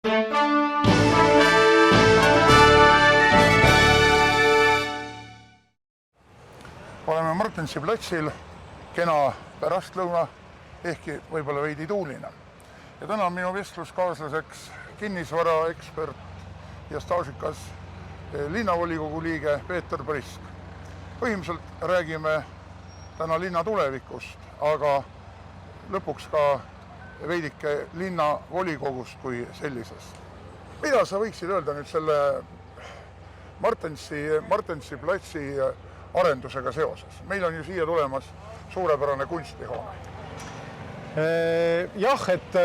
Oleme Martensi platsil, kena pärastlõuna, ehkki võib-olla veidi tuuline. Ja täna on minu vestluskaaslaseks kinnisvaraekspert ja staažikas linnavolikogu liige Peeter Prisk. Põhimõtteliselt räägime täna linna tulevikust, aga lõpuks ka veidike linnavolikogust kui sellisest. Mida sa võiksid öelda nüüd selle Martensi platsi arendusega seoses? Meil on ju siia tulemas suurepärane kunstihoone. Jah, et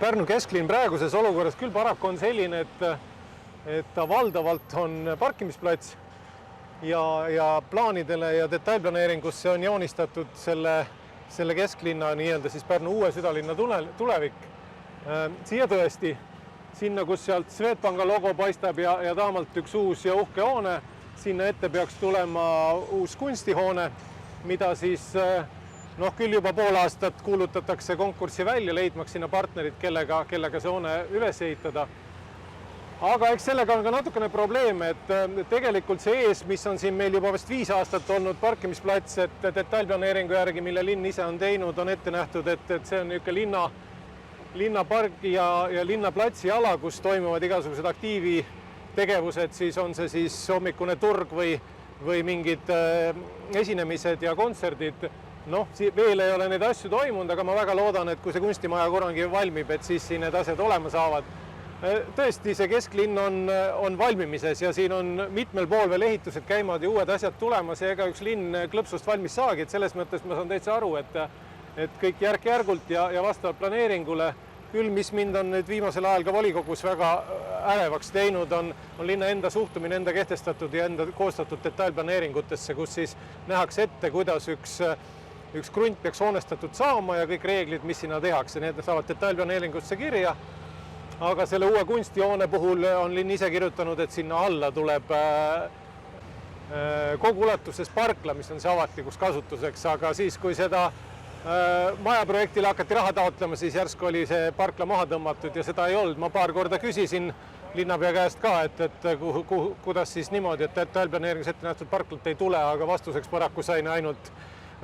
Pärnu kesklinn praeguses olukorras küll paraku on selline, et ta valdavalt on parkimisplats ja plaanidele ja detailplaneeringusse on joonistatud selle kesklinna nii-öelda siis Pärnu uue südalinna tulevik. Siia tõesti, sinna, kus sealt Swedbanka logo paistab ja taamalt üks uus ja uhke hoone, sinna ette peaks tulema uus kunstihoone, mida siis küll juba pool aastat kuulutatakse konkurssi välja, leidmaks sinna partnerid, kellega see hoone üles ehitada. Aga eks sellega on ka natukene probleem, et tegelikult see ees, mis on siin meil juba vast 5 aastat olnud parkimisplats, et detailplaneeringu järgi, mille linn ise on teinud, on ette nähtud, et see on niisugune linnapargi ja linnaplatsi ala, kus toimuvad igasugused aktiivitegevused, siis on see siis hommikune turg või mingid esinemised ja kontserdid. Veel ei ole neid asju toimunud, aga ma väga loodan, et kui see kunstimaja korrangi valmib, et siis siin need asjad olema saavad. Tõesti, see kesklinn on valmimises ja siin on mitmel pool veel ehitused käimad ja uued asjad tulemas ja ega üks linn klõpsust valmis saagi, et selles mõttes ma saan täitsa aru, et kõik järk-järgult ja vastavalt planeeringule, küll mis mind on nüüd viimasel ajal ka volikogus väga ärevaks teinud, on linna enda suhtumine, enda kehtestatud ja enda koostatud detailplaneeringutesse, kus siis nähakse ette, kuidas üks krunt peaks hoonestatud saama ja kõik reeglid, mis sinna tehakse, need saavad detailplaneeringusse kirja. Aga selle uue kunstihoone puhul on linn ise kirjutanud, et sinna alla tuleb kogu ulatuses parkla, mis on see avatlikus kasutuseks, aga siis, kui seda majaprojektile hakati raha taotlema, siis järsku oli see parkla maha tõmmatud ja seda ei olnud. Ma paar korda küsisin linnapea käest ka, et kuidas siis niimoodi, et detailplaneeringus ette nähtud parklat ei tule, aga vastuseks paraku sain ainult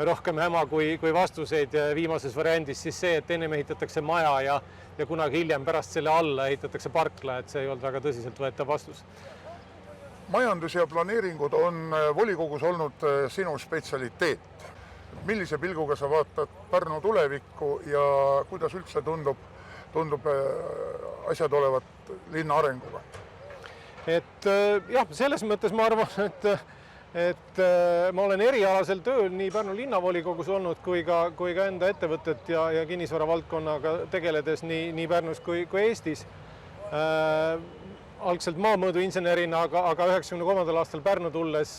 rohkem häma kui vastuseid viimases variandis siis see, et enne ehitatakse maja ja kunagi hiljem pärast selle alla ehitatakse parkla, et see ei olnud väga tõsiselt võetav vastus. Majandus ja planeeringud on volikogus olnud sinu spetsialiteet. Millise pilguga sa vaatad Pärnu tulevikku ja kuidas üldse tundub asjad olevat linna arenguga? Jah, selles mõttes ma arvan, et ma olen erialasel tööl nii Pärnu linnavolikogus olnud kui ka enda ettevõtet ja kinnisvara valdkonnaga tegeledes nii Pärnus kui Eestis. Algselt maamõõduinsenerina, aga 93. aastal Pärnu tulles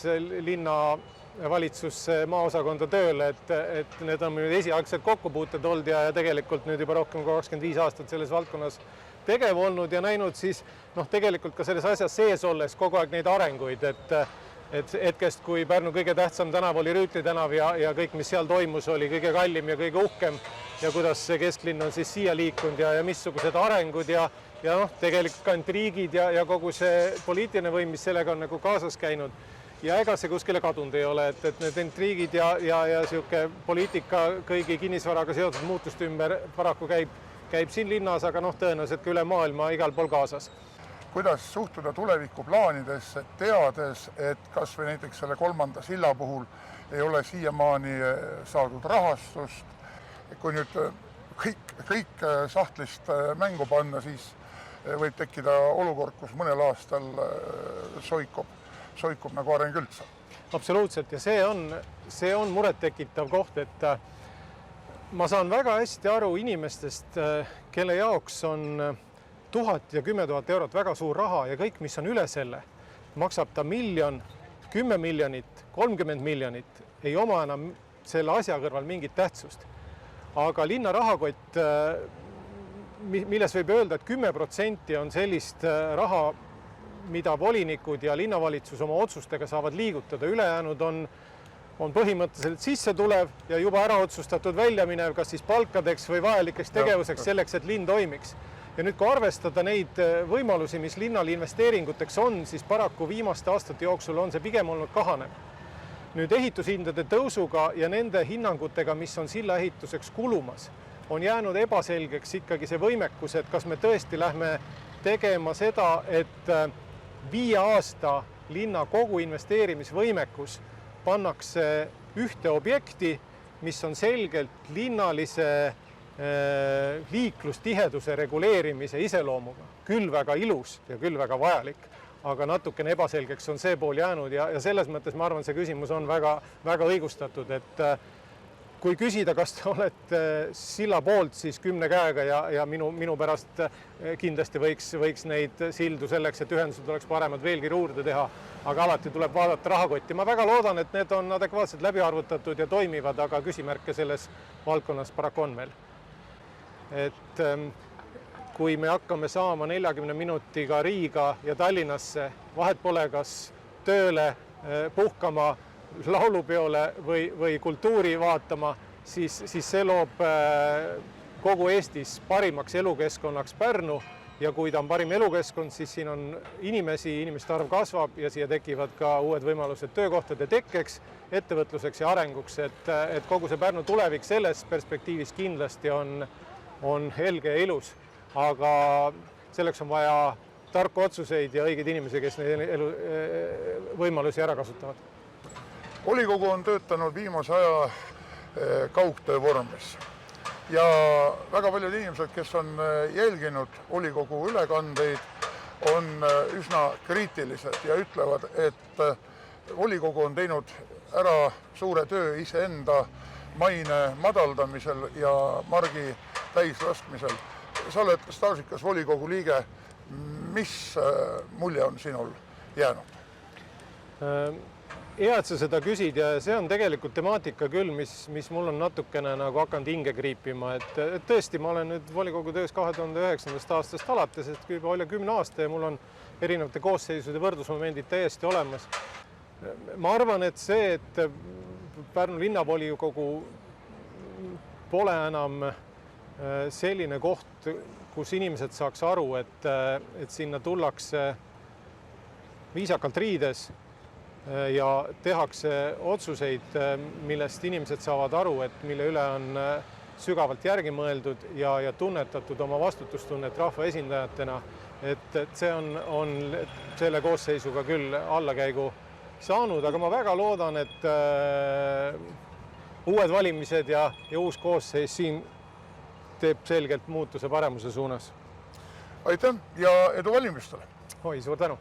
linnavalitsusse maaosakonda tööle, et need on nüüd esialgsed kokkupuuted olnud ja tegelikult nüüd juba rohkem kui 25 aastat selles valdkonnas tegev olnud ja näinud siis tegelikult ka selles asjas sees olles kogu aeg neid arenguid, et hetkest, kui Pärnu kõige tähtsam tänav oli Rüütli tänav ja kõik, mis seal toimus, oli kõige kallim ja kõige uhkem ja kuidas see kesklinn on siis siia liikunud ja missugused arengud ja tegelikult ka intriigid ja kogu see poliitiline võim, mis sellega on nagu kaasas käinud. Ja ega see kuskile kadunud ei ole, et need intriigid ja siuke poliitika kõigi kinnisvaraga seotud muutuste ümber paraku käib siin linnas, aga tõenäoliselt ka üle maailma igal pool kaasas. Kuidas suhtuda tulevikuplaanidesse, teades, et kas või näiteks selle 3. silla puhul ei ole siiamaani saadud rahastust. Kui nüüd kõik sahtlist mängu panna, siis võib tekkida olukord, kus mõnel aastal soikub nagu areng üldse. Absoluutselt ja see on murettekitav koht, et ma saan väga hästi aru inimestest, kelle jaoks on 1000 ja 10 000 eurot väga suur raha ja kõik, mis on üle selle, maksab ta 1 miljon, 10 miljonit, 30 miljonit, ei oma enam selle asja kõrval mingit tähtsust. Aga linna rahakott, milles võib öelda, et 10% on sellist raha, mida volinikud ja linnavalitsus oma otsustega saavad liigutada, ülejäänud on põhimõtteliselt sisse tulev ja juba ära otsustatud välja minev, kas siis palkadeks või vajalikeks tegevuseks selleks, et linn toimiks. Ja nüüd, kui arvestada neid võimalusi, mis linnal investeeringuteks on, siis paraku viimaste aastate jooksul on see pigem olnud kahanev. Nüüd ehitushindade tõusuga ja nende hinnangutega, mis on silla ehituseks kulumas, on jäänud ebaselgeks ikkagi see võimekus, et kas me tõesti lähme tegema seda, et 5 aasta linna kogu investeerimisvõimekus pannakse ühte objekti, mis on selgelt linnalise liiklustiheduse reguleerimise iseloomuga. Küll väga ilus ja küll väga vajalik, aga natukene ebaselgeks on see pool jäänud ja selles mõttes ma arvan, see küsimus on väga, väga õigustatud, et kui küsida, kas te olete silla poolt, siis 10 käega ja minu pärast kindlasti võiks neid sildu selleks, et ühendused oleks paremad, veelgi juurde teha, aga alati tuleb vaadata rahakotti. Ma väga loodan, et need on adekvaatselt läbi arvutatud ja toimivad, aga küsimärke selles valdkonnas paraku on veel. Et kui me hakkame saama 40 minutiga Riiga ja Tallinnasse, vahet pole kas tööle, puhkama, laulupeole või kultuuri vaatama, siis see loob kogu Eestis parimaks elukeskkonnaks Pärnu ja kui ta on parim elukeskkond, siis siin on inimeste arv kasvab ja siia tekivad ka uued võimalused töökohtade tekkeks, ettevõtluseks ja arenguks, et kogu see Pärnu tulevik selles perspektiivis kindlasti on helge ja ilus, aga selleks on vaja tarku otsuseid ja õigeid inimesi, kes neid võimalusi ära kasutavad. Volikogu on töötanud viimase aja kaugtöö vormis ja väga paljud inimesed, kes on jälginud volikogu ülekandeid, on üsna kriitilised ja ütlevad, et volikogu on teinud ära suure töö iseenda maine madaldamisel ja margi täislaskmisel. Sa oled staažikas volikogu liige. Mis mulje on sinul jäänud? Hea, et sa seda küsid ja see on tegelikult temaatika küll, mis mul on natukene nagu hakanud hinge kriipima. Et tõesti, ma olen nüüd volikogu töös 2009. aastast alates, et juba üle 10 aasta ja mul on erinevate koosseisude võrdlusmomendid täiesti olemas. Ma arvan, et see, et Pärnu linnavolikogu pole enam selline koht, kus inimesed saaks aru, et sinna tullakse viisakalt riides ja tehakse otsuseid, millest inimesed saavad aru, et mille üle on sügavalt järgi mõeldud ja tunnetatud oma vastutustunnet rahva esindajatena, et see on selle koosseisuga küll allakäigu saanud, aga ma väga loodan, et uued valimised ja uus koosseis siin teeb selgelt muutuse paremuse suunas. Aitäh ja edu valimistele! Oi, suur tänu!